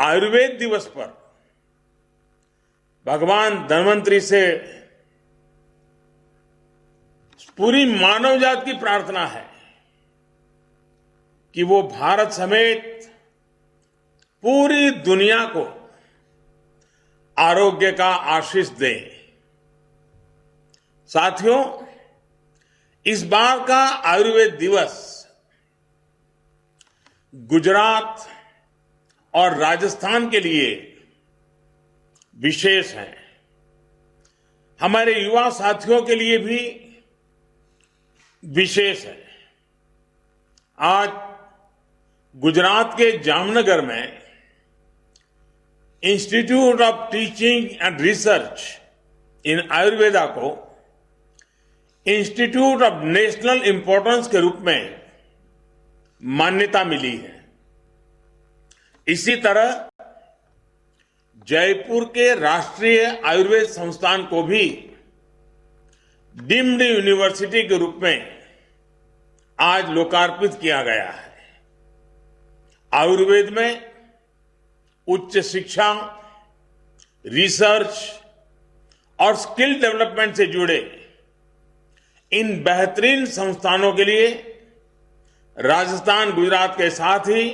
आयुर्वेद दिवस पर भगवान धन्वंतरी से पूरी मानव जाति की प्रार्थना है कि वो भारत समेत पूरी दुनिया को आरोग्य का आशीष दे। साथियों, इस बार का आयुर्वेद दिवस गुजरात और राजस्थान के लिए विशेष है। हमारे युवा साथियों के लिए भी विशेष है। आज गुजरात के जामनगर में institute of teaching and research इन आयुर्वेदा को इंस्टीट्यूट ऑफ नेशनल इंपॉर्टेंस के रूप में मान्यता मिली है। इसी तरह जयपुर के राष्ट्रीय आयुर्वेद संस्थान को भी डीम्ड यूनिवर्सिटी के रूप में आज लोकार्पित किया गया है। आयुर्वेद में उच्च शिक्षा, रिसर्च और स्किल डेवलपमेंट से जुड़े इन बेहतरीन संस्थानों के लिए राजस्थान, गुजरात के साथ ही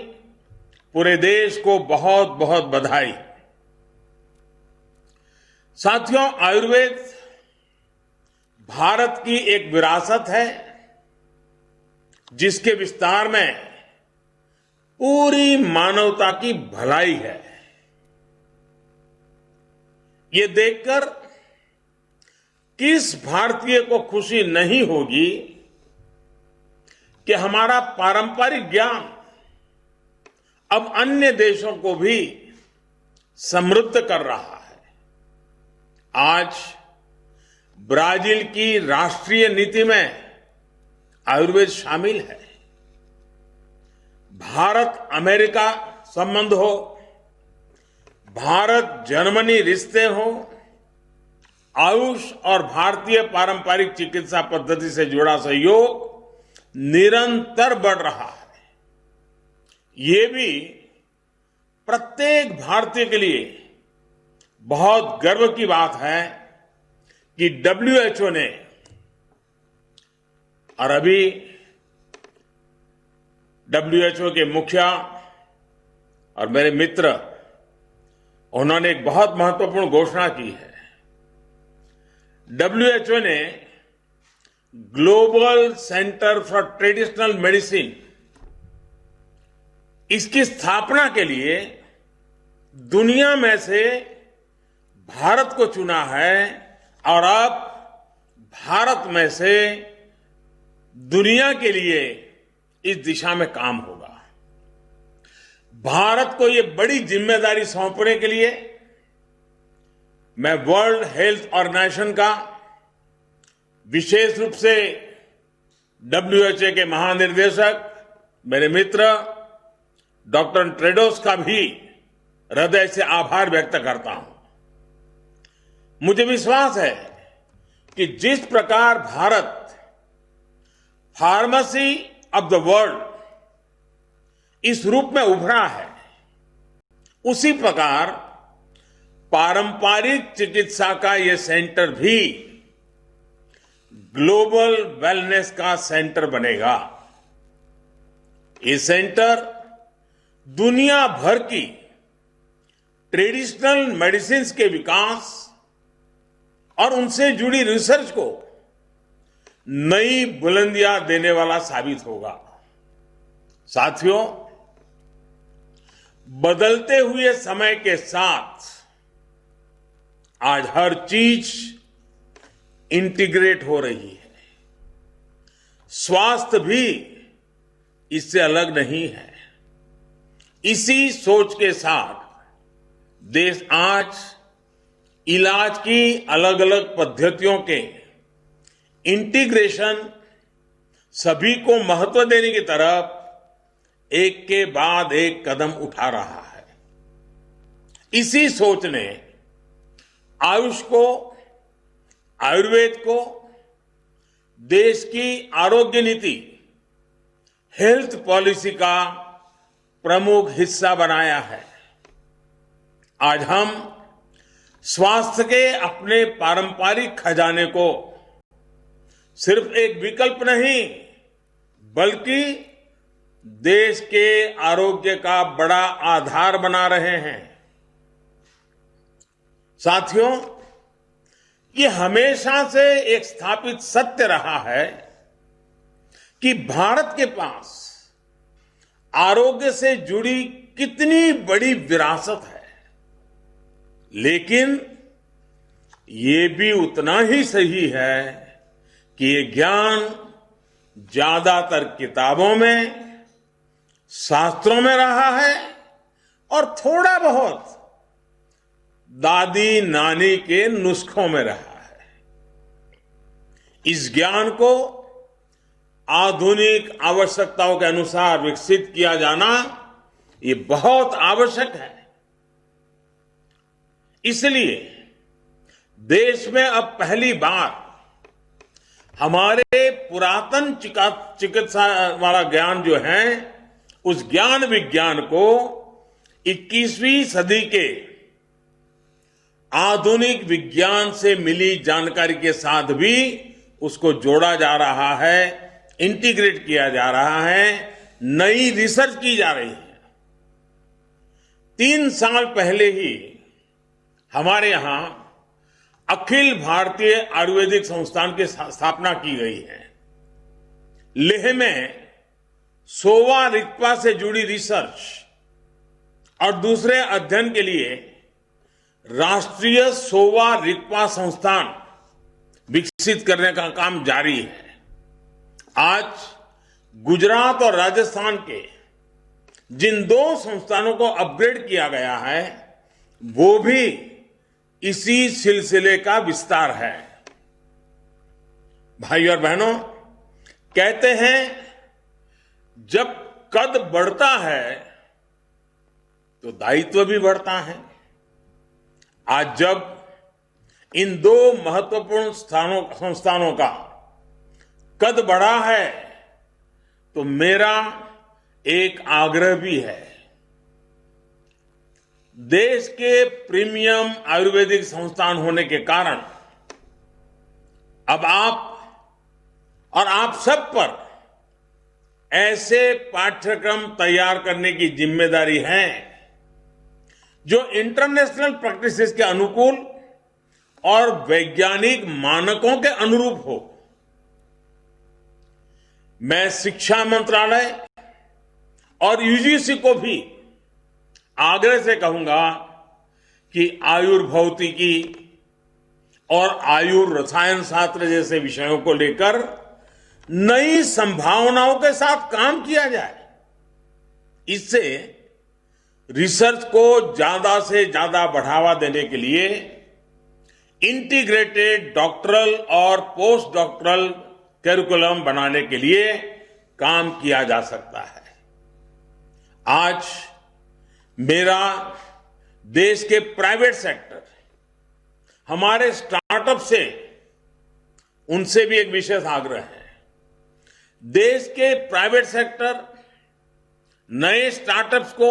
पूरे देश को बहुत बहुत बधाई। साथियों, आयुर्वेद भारत की एक विरासत है जिसके विस्तार में पूरी मानवता की भलाई है। ये देखकर किस भारतीय को खुशी नहीं होगी कि हमारा पारंपरिक ज्ञान अब अन्य देशों को भी समृद्ध कर रहा है। आज ब्राजील की राष्ट्रीय नीति में आयुर्वेद शामिल है। भारत अमेरिका संबंध हो, भारत जर्मनी रिश्ते हो, आयुष और भारतीय पारंपरिक चिकित्सा पद्धति से जुड़ा सहयोग निरंतर बढ़ रहा है। ये भी प्रत्येक भारतीय के लिए बहुत गर्व की बात है कि WHO ने और अभी WHO के मुखिया और मेरे मित्र, उन्होंने एक बहुत महत्वपूर्ण घोषणा की है। WHO ने global centre for traditional medicine, इसकी स्थापना के लिए दुनिया में से भारत को चुना है और अब भारत में से दुनिया के लिए इस दिशा में काम होगा। भारत को ये बड़ी जिम्मेदारी सौंपने के लिए मैं वर्ल्ड हेल्थ ऑर्गेनाइजेशन का, विशेष रूप से WHO के महानिर्देशक मेरे मित्र डॉक्टर टेड्रोस का भी हृदय से आभार व्यक्त करता हूं। मुझे विश्वास है कि जिस प्रकार Bharat pharmacy of the world इस रूप में उभरा है, उसी प्रकार पारंपरिक चिकित्सा का यह सेंटर भी ग्लोबल वेलनेस का सेंटर बनेगा। ये सेंटर दुनिया भर की ट्रेडिशनल मेडिसिन के विकास और उनसे जुड़ी रिसर्च को नई बुलंदियां देने वाला साबित होगा। साथियों, बदलते हुए समय के साथ आज हर चीज इंटीग्रेट हो रही है। स्वास्थ्य भी इससे अलग नहीं है। इसी सोच के साथ देश आज इलाज की अलग अलग पद्धतियों के इंटीग्रेशन, सभी को महत्व देने की तरफ एक के बाद एक कदम उठा रहा है। इसी सोच ने आयुष को, आयुर्वेद को देश की आरोग्य नीति, हेल्थ पॉलिसी का प्रमुख हिस्सा बनाया है। आज हम स्वास्थ्य के अपने पारंपरिक खजाने को सिर्फ एक विकल्प नहीं बल्कि देश के आरोग्य का बड़ा आधार बना रहे हैं। साथियों, ये हमेशा से एक स्थापित सत्य रहा है कि भारत के पास आरोग्य से जुड़ी कितनी बड़ी विरासत है, लेकिन ये भी उतना ही सही है कि ये ज्ञान ज्यादातर किताबों में, शास्त्रों में रहा है और थोड़ा बहुत दादी नानी के नुस्खों में रहा है। इस ज्ञान को आधुनिक आवश्यकताओं के अनुसार विकसित किया जाना ये बहुत आवश्यक है। इसलिए देश में अब पहली बार हमारे पुरातन चिकित्सा वाला ज्ञान जो है, उस ज्ञान विज्ञान को 21वीं सदी के आधुनिक विज्ञान से मिली जानकारी के साथ भी उसको जोड़ा जा रहा है, इंटीग्रेट किया जा रहा है, नई रिसर्च की जा रही है। 3 साल पहले ही हमारे यहां अखिल भारतीय आयुर्वेदिक संस्थान की स्थापना की गई है। लेह में सोवा रिगपा से जुड़ी रिसर्च और दूसरे अध्ययन के लिए राष्ट्रीय सोवा रिगपा संस्थान विकसित करने का काम जारी है। आज गुजरात और राजस्थान के जिन 2 संस्थानों को अपग्रेड किया गया है, वो भी इसी सिलसिले का विस्तार है। भाई और बहनों, कहते हैं जब कद बढ़ता है तो दायित्व भी बढ़ता है। आज जब इन 2 महत्वपूर्ण संस्थानों का कद बढ़ा है तो मेरा एक आग्रह भी है। देश के प्रीमियम आयुर्वेदिक संस्थान होने के कारण अब आप सब पर ऐसे पाठ्यक्रम तैयार करने की जिम्मेदारी है जो इंटरनेशनल प्रैक्टिसेस के अनुकूल और वैज्ञानिक मानकों के अनुरूप हो। मैं शिक्षा मंत्रालय और यूजीसी को भी आग्रह से कहूंगा कि आयुर्भौतिकी और आयुर्रसायन शास्त्र जैसे विषयों को लेकर नई संभावनाओं के साथ काम किया जाए। इससे रिसर्च को ज्यादा से ज्यादा बढ़ावा देने के लिए इंटीग्रेटेड डॉक्टरल और पोस्ट डॉक्टरल करिकुलम बनाने के लिए काम किया जा सकता है। आज मेरा देश के प्राइवेट सेक्टर, हमारे स्टार्टअप से, उनसे भी एक विशेष आग्रह है। देश के प्राइवेट सेक्टर नए स्टार्टअप्स को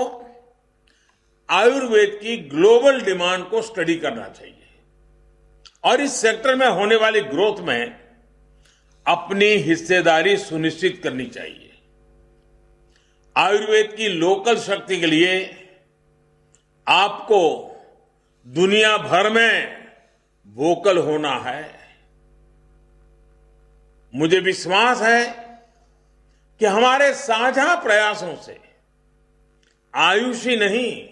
आयुर्वेद की ग्लोबल डिमांड को स्टडी करना चाहिए और इस सेक्टर में होने वाली ग्रोथ में अपनी हिस्सेदारी सुनिश्चित करनी चाहिए। आयुर्वेद की लोकल शक्ति के लिए आपको दुनिया भर में वोकल होना है। मुझे विश्वास है कि हमारे साझा प्रयासों से आयुष ही नहीं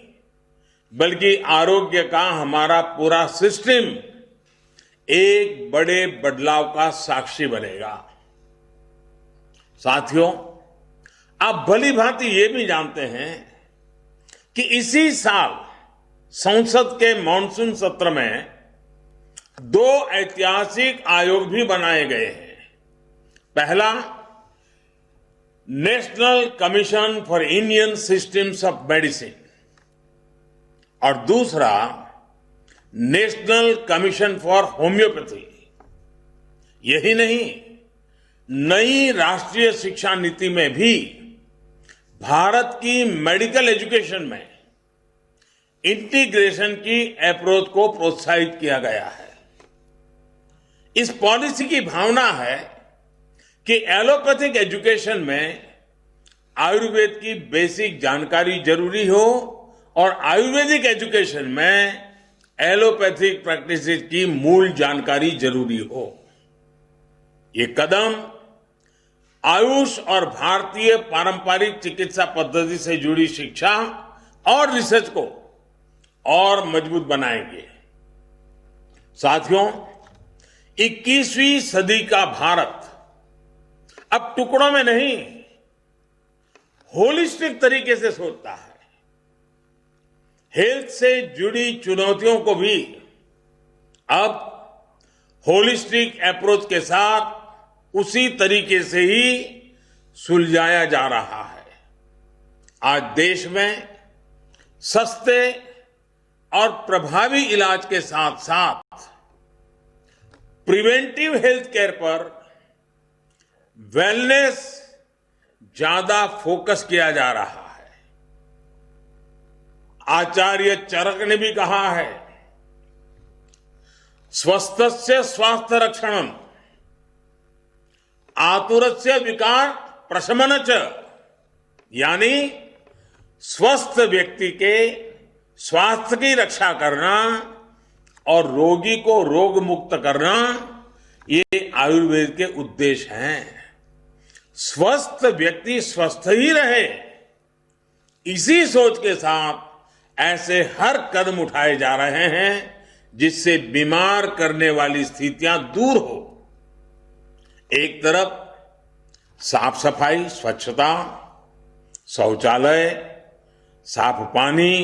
बल्कि आरोग्य का हमारा पूरा सिस्टम एक बड़े बदलाव का साक्षी बनेगा। साथियों, आप भली भांति ये भी जानते हैं कि इसी साल संसद के मॉनसून सत्र में 2 ऐतिहासिक आयोग भी बनाए गए हैं। पहला, national commission for Indian systems of medicine और दूसरा नेशनल कमीशन फॉर होम्योपैथी। यही नहीं, नई राष्ट्रीय शिक्षा नीति में भी भारत की मेडिकल एजुकेशन में इंटीग्रेशन की अप्रोच को प्रोत्साहित किया गया है। इस पॉलिसी की भावना है कि एलोपैथिक एजुकेशन में आयुर्वेद की बेसिक जानकारी जरूरी हो और आयुर्वेदिक एजुकेशन में एलोपैथिक प्रैक्टिस की मूल जानकारी जरूरी हो। ये कदम आयुष और भारतीय पारंपरिक चिकित्सा पद्धति से जुड़ी शिक्षा और रिसर्च को और मजबूत बनाएंगे। साथियों, 21वीं सदी का भारत अब टुकड़ों में नहीं, होलिस्टिक तरीके से सोचता है। हेल्थ से जुड़ी चुनौतियों को भी अब होलिस्टिक अप्रोच के साथ उसी तरीके से ही सुलझाया जा रहा है। आज देश में सस्ते और प्रभावी इलाज के साथ साथ प्रिवेंटिव हेल्थ केयर पर वेलनेस ज्यादा फोकस किया जा रहा है। आचार्य चरक ने भी कहा है, स्वस्थस्य स्वास्थ्य रक्षणम आतुरस्य विकार प्रशमन च, यानी स्वस्थ व्यक्ति के स्वास्थ्य की रक्षा करना और रोगी को रोग मुक्त करना, ये आयुर्वेद के उद्देश्य हैं। स्वस्थ व्यक्ति स्वस्थ ही रहे, इसी सोच के साथ ऐसे हर कदम उठाए जा रहे हैं जिससे बीमार करने वाली स्थितियां दूर हो। एक तरफ साफ सफाई, स्वच्छता, शौचालय, साफ पानी,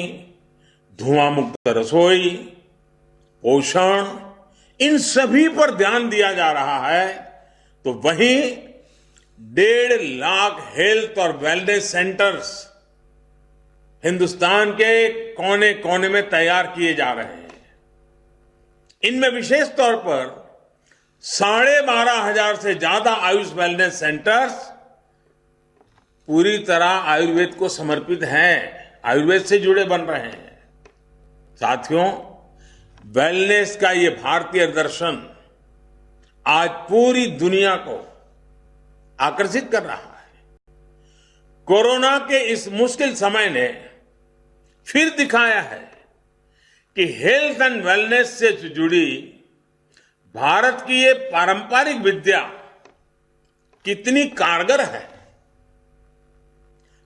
धुआं मुक्त रसोई, पोषण, इन सभी पर ध्यान दिया जा रहा है, तो वहीं 1.5 लाख हेल्थ और वेलनेस सेंटर्स हिंदुस्तान के कोने कोने में तैयार किए जा रहे हैं। इनमें विशेष तौर पर 12,500 से ज्यादा आयुष वेलनेस सेंटर्स पूरी तरह आयुर्वेद को समर्पित हैं, आयुर्वेद से जुड़े बन रहे हैं। साथियों, वेलनेस का ये भारतीय दर्शन आज पूरी दुनिया को आकर्षित कर रहा है। कोरोना के इस मुश्किल समय ने फिर दिखाया है कि हेल्थ एंड वेलनेस से जुड़ी भारत की ये पारंपरिक विद्या कितनी कारगर है।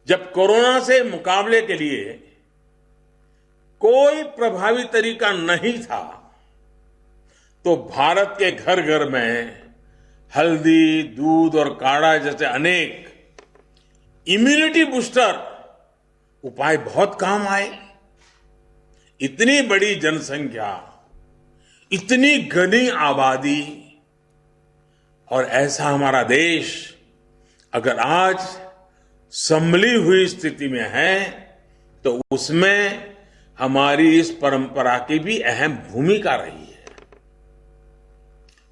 जब कोरोना से मुकाबले के लिए कोई प्रभावी तरीका नहीं था, तो भारत के घर घर में हल्दी, दूध और काढ़ा जैसे अनेक इम्यूनिटी बूस्टर उपाय बहुत काम आए। इतनी बड़ी जनसंख्या, इतनी घनी आबादी और ऐसा हमारा देश अगर आज संभली हुई स्थिति में है, तो उसमें हमारी इस परंपरा की भी अहम भूमिका रही है।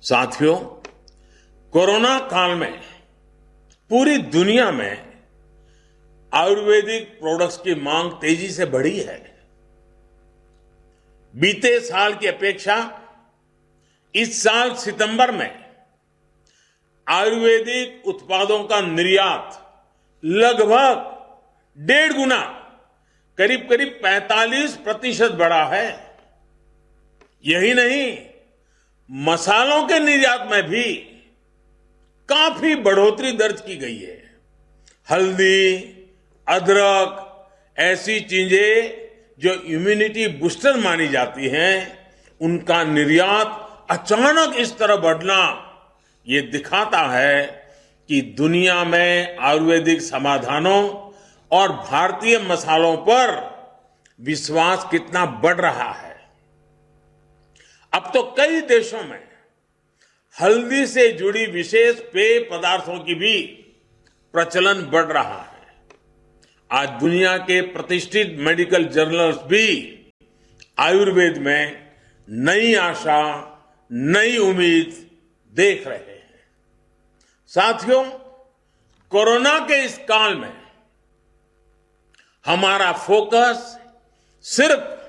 साथियों, कोरोना काल में पूरी दुनिया में आयुर्वेदिक प्रोडक्ट्स की मांग तेजी से बढ़ी है। बीते साल की अपेक्षा इस साल सितंबर में आयुर्वेदिक उत्पादों का निर्यात लगभग 1.5 गुना, करीब करीब 45% बढ़ा है। यही नहीं, मसालों के निर्यात में भी काफी बढ़ोतरी दर्ज की गई है। हल्दी, अदरक, ऐसी चीजें जो इम्यूनिटी बूस्टर मानी जाती हैं, उनका निर्यात अचानक इस तरह बढ़ना, ये दिखाता है कि दुनिया में आयुर्वेदिक समाधानों और भारतीय मसालों पर विश्वास कितना बढ़ रहा है। अब तो कई देशों में हल्दी से जुड़ी विशेष पेय पदार्थों की भी प्रचलन बढ़ रहा है। आज दुनिया के प्रतिष्ठित मेडिकल जर्नल्स भी आयुर्वेद में नई आशा, नई उम्मीद देख रहे हैं। साथियों, कोरोना के इस काल में हमारा फोकस सिर्फ